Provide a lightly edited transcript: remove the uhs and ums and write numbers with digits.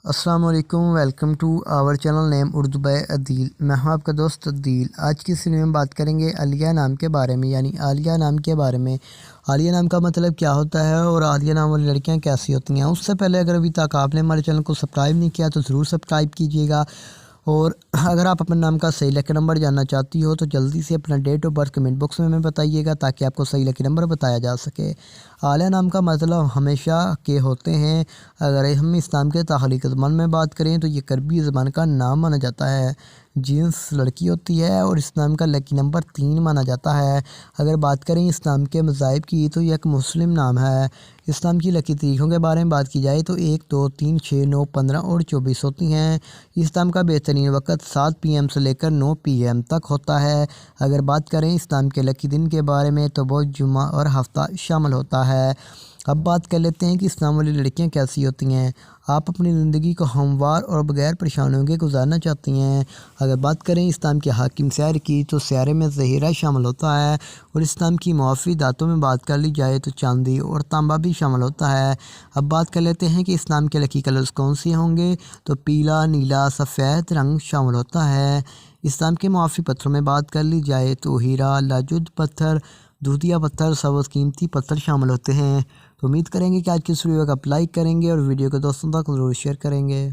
السلام علیکم، welcome to our channel name Urdu by Adeel. میں ہوں آپ کا دوست عدیل۔ آج کی اس ویڈیو میں بات کریں گے عالیہ نام کے بارے میں، یعنی عالیہ نام کے بارے میں۔ عالیہ نام کا مطلب کیا ہوتا ہے اور عالیہ نام والی لڑکیاں کیسی ہوتی ہیں۔ اس سے پہلے اگر ابھی تک آپ نے ہمارے چینل کو سبسکرائب نہیں کیا تو ضرور سبسکرائب کیجیے گا، اور اگر آپ اپنے نام کا صحیح لکی نمبر جاننا چاہتی ہو تو جلدی سے اپنا date of birth comment box میں ہمیں بتائیے گا تاکہ آپ کو صحیح لکی نمبر بتایا جا سکے۔ عالیہ نام کا مطلب ہمیشہ کے ہوتے ہیں۔ اگر ہم اسلام کے تخلیقی زبان میں بات کریں تو یہ عربی زبان کا نام مانا جاتا ہے، جنس لڑکی ہوتی ہے، اور اسلام کا لکی نمبر 3 مانا جاتا ہے۔ اگر بات کریں اسلام کے مذاہب کی تو یہ ایک مسلم نام ہے۔ اسلام کی لکی تاریخوں کے بارے میں بات کی جائے تو 1، 2، 3، 6، 9، 15 اور 24 ہوتی ہیں۔ اسلام کا بہترین وقت 7 PM سے لے کر 9 PM تک ہوتا ہے۔ اگر بات کریں اسلام کے لکی دن کے بارے میں تو وہ جمعہ اور ہفتہ شامل ہوتا ہے۔ اب بات کر لیتے ہیں کہ اسلام والی لڑکیاں کیسی ہوتی ہیں۔ آپ اپنی زندگی کو ہموار اور بغیر پریشانیوں کے گزارنا چاہتی ہیں۔ اگر بات کریں اسلام کے حاکم سحر کی تو سحر میں ظہیرہ شامل ہوتا ہے، اور اسلام کی معافی دھاتوں میں بات کر لی جائے تو چاندی اور تانبا بھی شامل ہوتا ہے۔ اب بات کر لیتے ہیں کہ اسلام کے لکی کلرز کون سے ہوں گے، تو پیلا، نیلا، سفید رنگ شامل ہوتا ہے۔ اسلام کے معافی پتھروں میں بات کر لی جائے تو ہیرا، لاجود پتھر، دودھیا پتھر، سبز قیمتی پتھر شامل ہوتے ہیں۔ تو امید کریں گے کہ آج کی اس ویڈیو کو آپ لائک کریں گے اور ویڈیو کو دوستوں تک ضرور شیئر کریں گے۔